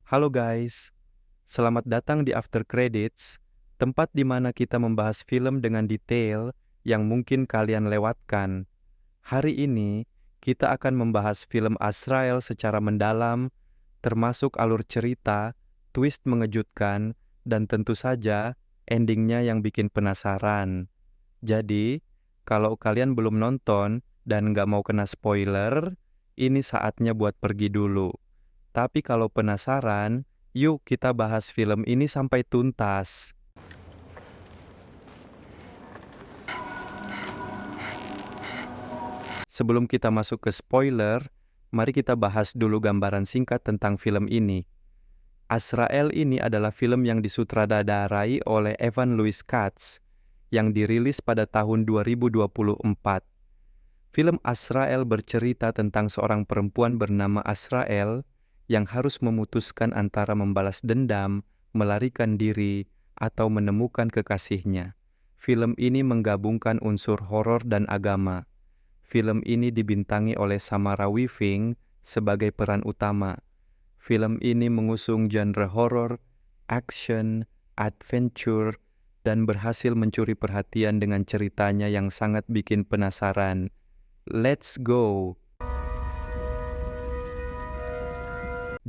Halo guys, selamat datang di After Credits, tempat di mana kita membahas film dengan detail yang mungkin kalian lewatkan. Hari ini, kita akan membahas film Azrael secara mendalam, termasuk alur cerita, twist mengejutkan, dan tentu saja endingnya yang bikin penasaran. Jadi, kalau kalian belum nonton dan nggak mau kena spoiler, ini saatnya buat pergi dulu. Tapi kalau penasaran, yuk kita bahas film ini sampai tuntas. Sebelum kita masuk ke spoiler, mari kita bahas dulu gambaran singkat tentang film ini. Azrael ini adalah film yang disutradarai oleh Evan Louis Katz, yang dirilis pada tahun 2024. Film Azrael bercerita tentang seorang perempuan bernama Azrael yang harus memutuskan antara membalas dendam, melarikan diri, atau menemukan kekasihnya. Film ini menggabungkan unsur horor dan agama. Film ini dibintangi oleh Samara Weaving sebagai peran utama. Film ini mengusung genre horor, action, adventure, dan berhasil mencuri perhatian dengan ceritanya yang sangat bikin penasaran. Let's go!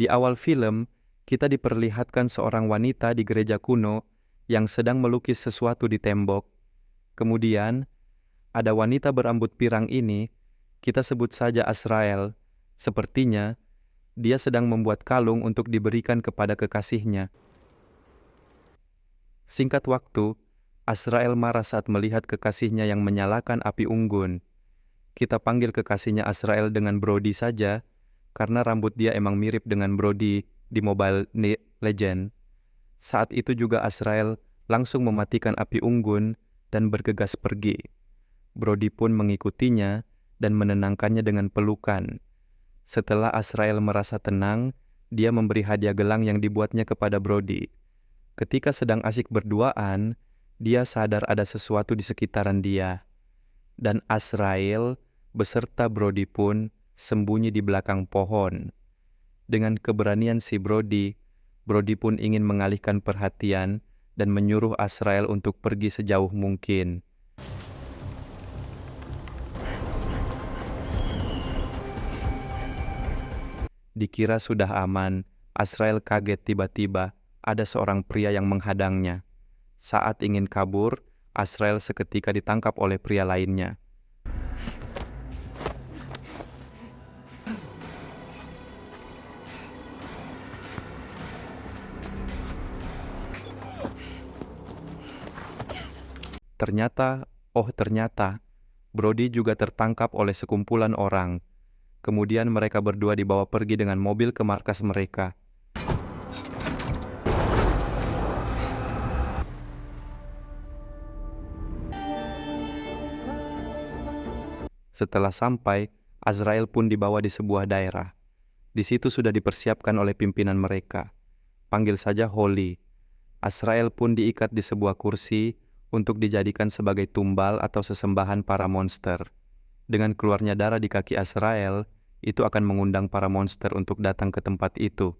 Di awal film, kita diperlihatkan seorang wanita di gereja kuno yang sedang melukis sesuatu di tembok. Kemudian, ada wanita berambut pirang ini, kita sebut saja Azrael. Sepertinya, dia sedang membuat kalung untuk diberikan kepada kekasihnya. Singkat waktu, Azrael marah saat melihat kekasihnya yang menyalakan api unggun. Kita panggil kekasihnya Azrael dengan Brody saja, karena rambut dia emang mirip dengan Brody di Mobile Legends. Saat itu juga Azrael langsung mematikan api unggun dan bergegas pergi. Brody pun mengikutinya dan menenangkannya dengan pelukan. Setelah Azrael merasa tenang, dia memberi hadiah gelang yang dibuatnya kepada Brody. Ketika sedang asik berduaan, dia sadar ada sesuatu di sekitaran dia. Dan Azrael beserta Brody pun sembunyi di belakang pohon. Dengan keberanian si Brody pun ingin mengalihkan perhatian dan menyuruh Azrael untuk pergi sejauh mungkin. Dikira sudah aman, Azrael kaget tiba-tiba ada seorang pria yang menghadangnya. Saat ingin kabur, Azrael seketika ditangkap oleh pria lainnya. Ternyata, Brody juga tertangkap oleh sekumpulan orang. Kemudian mereka berdua dibawa pergi dengan mobil ke markas mereka. Setelah sampai, Azrael pun dibawa di sebuah daerah. Di situ sudah dipersiapkan oleh pimpinan mereka. Panggil saja Holly. Azrael pun diikat di sebuah kursi untuk dijadikan sebagai tumbal atau sesembahan para monster. Dengan keluarnya darah di kaki Azrael, itu akan mengundang para monster untuk datang ke tempat itu.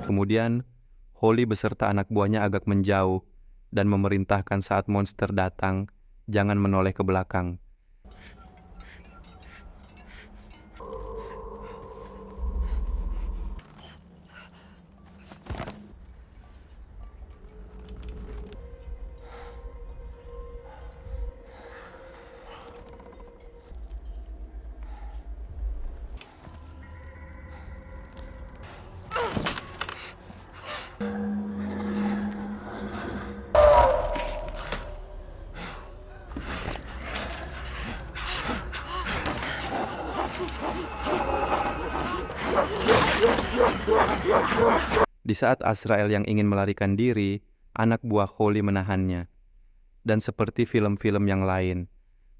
Kemudian, Holly beserta anak buahnya agak menjauh dan memerintahkan saat monster datang, jangan menoleh ke belakang. Di saat Azrael yang ingin melarikan diri, anak buah Holly menahannya. Dan seperti film-film yang lain,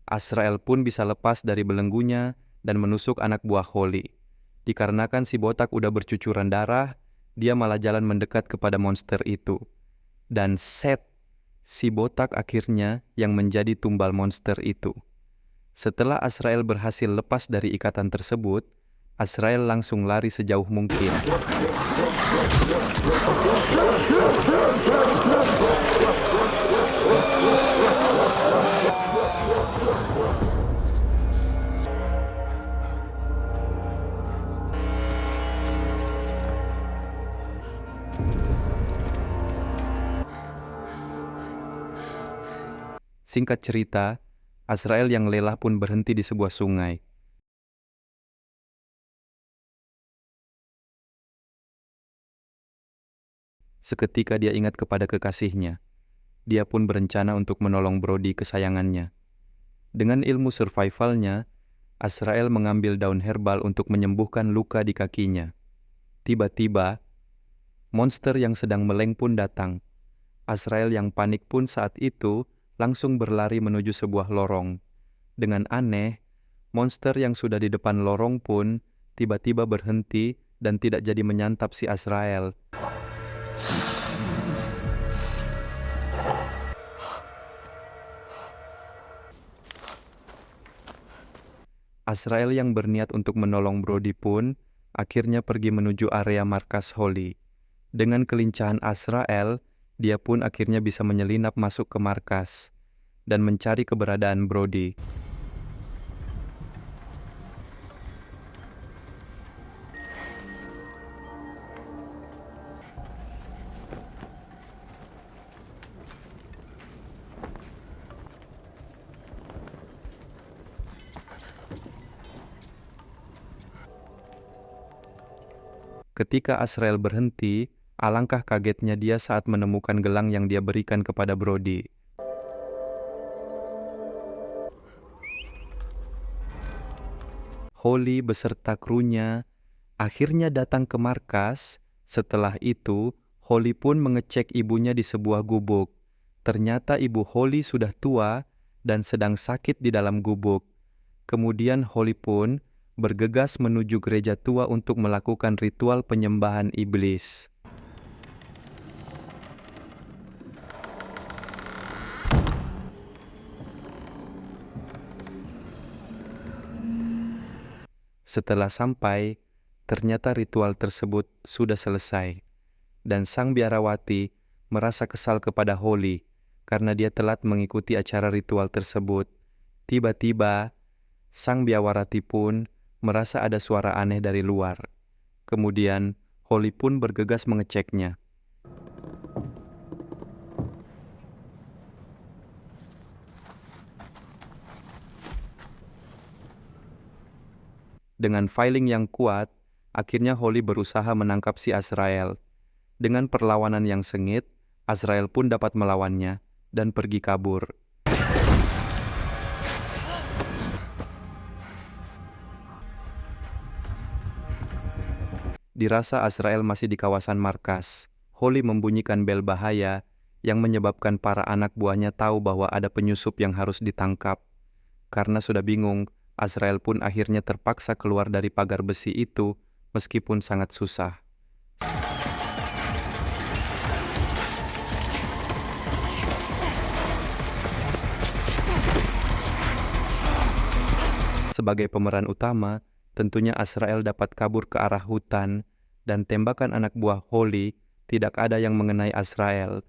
Azrael pun bisa lepas dari belenggunya dan menusuk anak buah Holly. Dikarenakan si botak udah bercucuran darah, dia malah jalan mendekat kepada monster itu. Dan set, Si botak akhirnya yang menjadi tumbal monster itu. Setelah Azrael berhasil lepas dari ikatan tersebut, Azrael langsung lari sejauh mungkin. Singkat cerita, Azrael yang lelah pun berhenti di sebuah sungai. Seketika dia ingat kepada kekasihnya. Dia pun berencana untuk menolong Brody kesayangannya. Dengan ilmu survivalnya, Azrael mengambil daun herbal untuk menyembuhkan luka di kakinya. Tiba-tiba, monster yang sedang meleng pun datang. Azrael yang panik pun saat itu langsung berlari menuju sebuah lorong. Dengan aneh, monster yang sudah di depan lorong pun tiba-tiba berhenti dan tidak jadi menyantap si Azrael. Azrael yang berniat untuk menolong Brody pun akhirnya pergi menuju area markas Holly. Dengan kelincahan Azrael, dia pun akhirnya bisa menyelinap masuk ke markas dan mencari keberadaan Brody. Ketika Azrael berhenti, alangkah kagetnya dia saat menemukan gelang yang dia berikan kepada Brody. Holly beserta krunya akhirnya datang ke markas. Setelah itu, Holly pun mengecek ibunya di sebuah gubuk. Ternyata ibu Holly sudah tua dan sedang sakit di dalam gubuk. Kemudian Holly pun bergegas menuju gereja tua untuk melakukan ritual penyembahan iblis. Setelah sampai, ternyata ritual tersebut sudah selesai, dan sang biarawati merasa kesal kepada Holly karena dia telat mengikuti acara ritual tersebut. Tiba-tiba, sang biarawati pun merasa ada suara aneh dari luar. Kemudian, Holly pun bergegas mengeceknya. Dengan filing yang kuat, akhirnya Holly berusaha menangkap si Azrael. Dengan perlawanan yang sengit, Azrael pun dapat melawannya dan pergi kabur. Dirasa Azrael masih di kawasan markas, Holly membunyikan bel bahaya yang menyebabkan para anak buahnya tahu bahwa ada penyusup yang harus ditangkap. Karena sudah bingung, Azrael pun akhirnya terpaksa keluar dari pagar besi itu meskipun sangat susah. Sebagai pemeran utama, tentunya Azrael dapat kabur ke arah hutan, dan tembakan anak buah Holly tidak ada yang mengenai Azrael.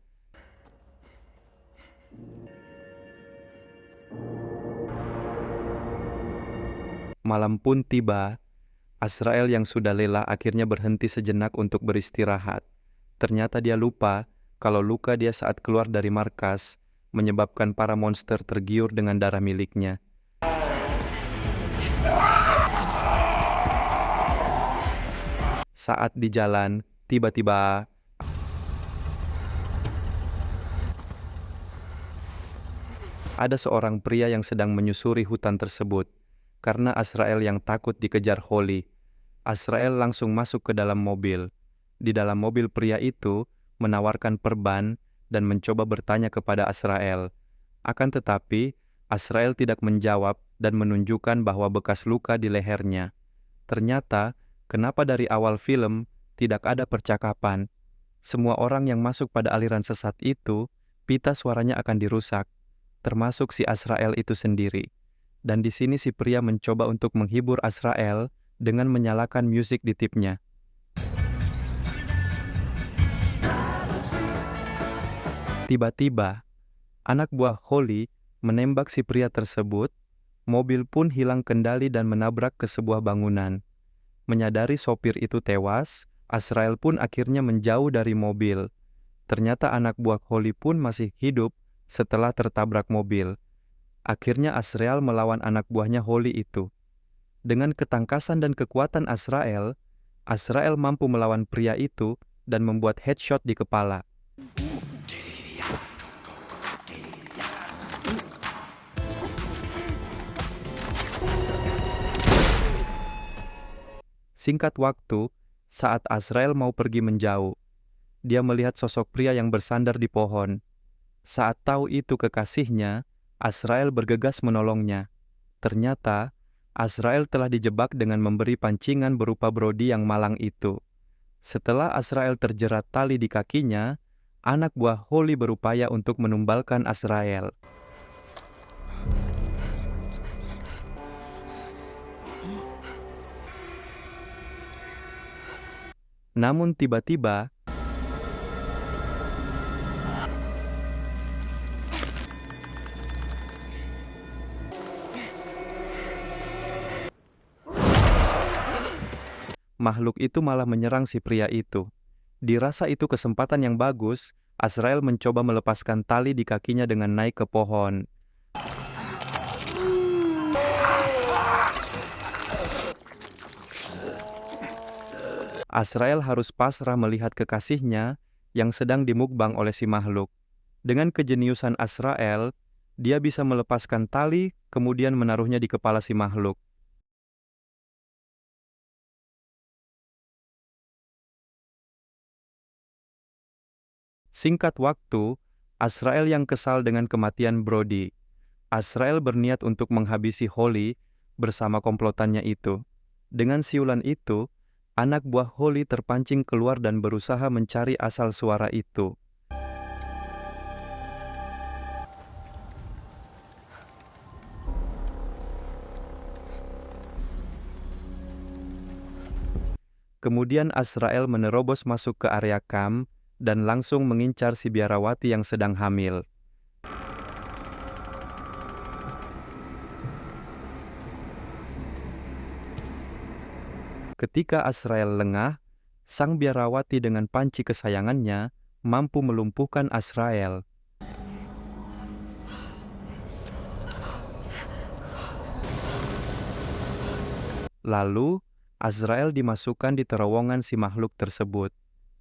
Malam pun tiba. Azrael yang sudah lelah akhirnya berhenti sejenak untuk beristirahat. Ternyata dia lupa kalau luka dia saat keluar dari markas menyebabkan para monster tergiur dengan darah miliknya. Saat di jalan, tiba-tiba ada seorang pria yang sedang menyusuri hutan tersebut. Karena Azrael yang takut dikejar Holly, Azrael langsung masuk ke dalam mobil. Di dalam mobil, pria itu menawarkan perban dan mencoba bertanya kepada Azrael. Akan tetapi, Azrael tidak menjawab dan menunjukkan bahwa bekas luka di lehernya. Ternyata, kenapa dari awal film tidak ada percakapan? Semua orang yang masuk pada aliran sesat itu pita suaranya akan dirusak, termasuk si Azrael itu sendiri. Dan di sini si pria mencoba untuk menghibur Azrael dengan menyalakan musik di tipnya. Tiba-tiba, anak buah Holly menembak si pria tersebut, mobil pun hilang kendali dan menabrak ke sebuah bangunan. Menyadari sopir itu tewas, Azrael pun akhirnya menjauh dari mobil. Ternyata anak buah Holly pun masih hidup setelah tertabrak mobil. Akhirnya Azrael melawan anak buahnya Holly itu. Dengan ketangkasan dan kekuatan Azrael mampu melawan pria itu dan membuat headshot di kepala. Singkat waktu, saat Azrael mau pergi menjauh, dia melihat sosok pria yang bersandar di pohon. Saat tahu itu kekasihnya, Azrael bergegas menolongnya. Ternyata, Azrael telah dijebak dengan memberi pancingan berupa Brody yang malang itu. Setelah Azrael terjerat tali di kakinya, anak buah Holly berupaya untuk menumbalkan Azrael. Namun tiba-tiba, makhluk itu malah menyerang si pria itu. Dirasa itu kesempatan yang bagus, Azrael mencoba melepaskan tali di kakinya dengan naik ke pohon. Azrael harus pasrah melihat kekasihnya yang sedang dimukbang oleh si makhluk. Dengan kejeniusan Azrael, dia bisa melepaskan tali, kemudian menaruhnya di kepala si makhluk. Singkat waktu, Azrael yang kesal dengan kematian Brody. Azrael berniat untuk menghabisi Holly bersama komplotannya itu. Dengan siulan itu, anak buah Holly terpancing keluar dan berusaha mencari asal suara itu. Kemudian Azrael menerobos masuk ke area kamp dan langsung mengincar si biarawati yang sedang hamil. Ketika Azrael lengah, sang biarawati dengan panci kesayangannya mampu melumpuhkan Azrael. Lalu, Azrael dimasukkan di terowongan si makhluk tersebut.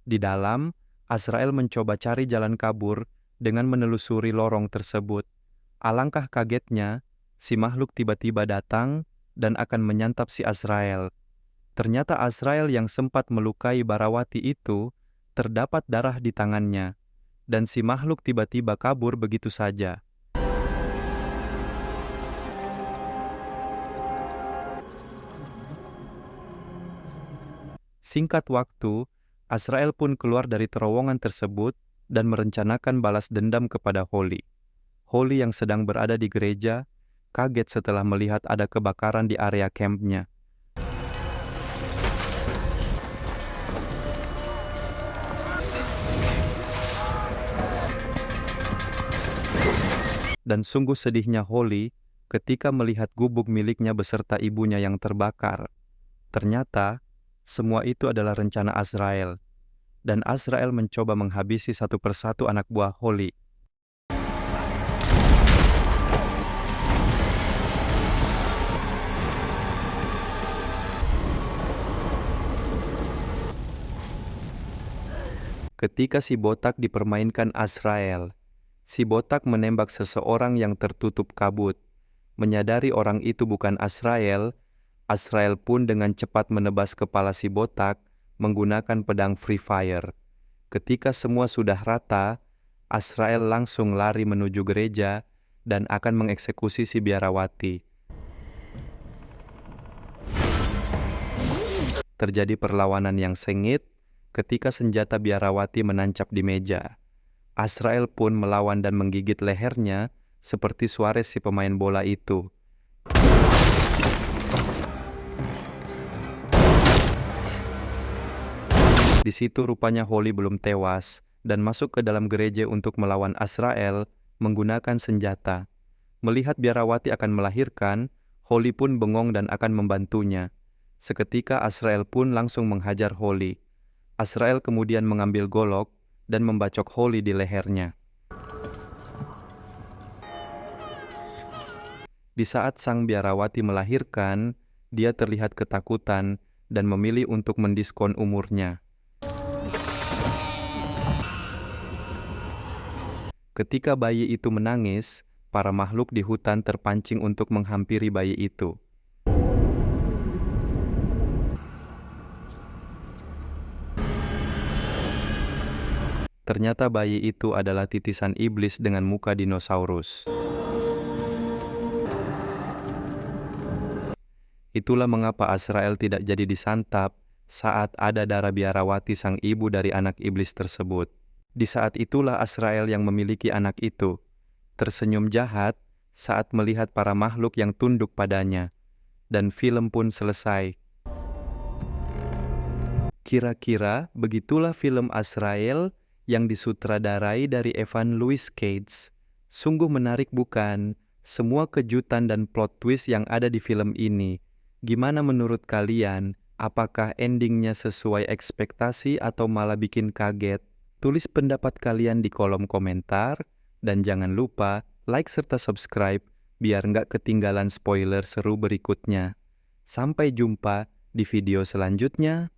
Di dalam, Azrael mencoba cari jalan kabur dengan menelusuri lorong tersebut. Alangkah kagetnya, si makhluk tiba-tiba datang dan akan menyantap si Azrael. Ternyata Azrael yang sempat melukai Barawati itu terdapat darah di tangannya, dan si makhluk tiba-tiba kabur begitu saja. Singkat waktu, Azrael pun keluar dari terowongan tersebut dan merencanakan balas dendam kepada Holly. Holly yang sedang berada di gereja, kaget setelah melihat ada kebakaran di area kampnya. Dan sungguh sedihnya Holly ketika melihat gubuk miliknya beserta ibunya yang terbakar. Ternyata, semua itu adalah rencana Azrael. Dan Azrael mencoba menghabisi satu persatu anak buah Holly. Ketika si botak dipermainkan Azrael, si botak menembak seseorang yang tertutup kabut. Menyadari orang itu bukan Azrael, Azrael pun dengan cepat menebas kepala si botak menggunakan pedang Free Fire. Ketika semua sudah rata, Azrael langsung lari menuju gereja dan akan mengeksekusi si biarawati. Terjadi perlawanan yang sengit ketika senjata biarawati menancap di meja. Azrael pun melawan dan menggigit lehernya seperti Suarez si pemain bola itu. Di situ rupanya Holly belum tewas dan masuk ke dalam gereja untuk melawan Azrael menggunakan senjata. Melihat biarawati akan melahirkan, Holly pun bengong dan akan membantunya. Seketika Azrael pun langsung menghajar Holly. Azrael kemudian mengambil golok dan membacok Holly di lehernya. Di saat sang biarawati melahirkan, dia terlihat ketakutan dan memilih untuk mendiskon umurnya. Ketika bayi itu menangis, para makhluk di hutan terpancing untuk menghampiri bayi itu. Ternyata bayi itu adalah titisan iblis dengan muka dinosaurus. Itulah mengapa Azrael tidak jadi disantap saat ada darah biarawati sang ibu dari anak iblis tersebut. Di saat itulah Azrael yang memiliki anak itu tersenyum jahat saat melihat para makhluk yang tunduk padanya, dan film pun selesai. Kira-kira begitulah film Azrael yang disutradarai dari Evan Louis Gates. Sungguh menarik bukan? Semua kejutan dan plot twist yang ada di film ini. Gimana menurut kalian? Apakah endingnya sesuai ekspektasi atau malah bikin kaget? Tulis pendapat kalian di kolom komentar, dan jangan lupa like serta subscribe biar nggak ketinggalan spoiler seru berikutnya. Sampai jumpa di video selanjutnya.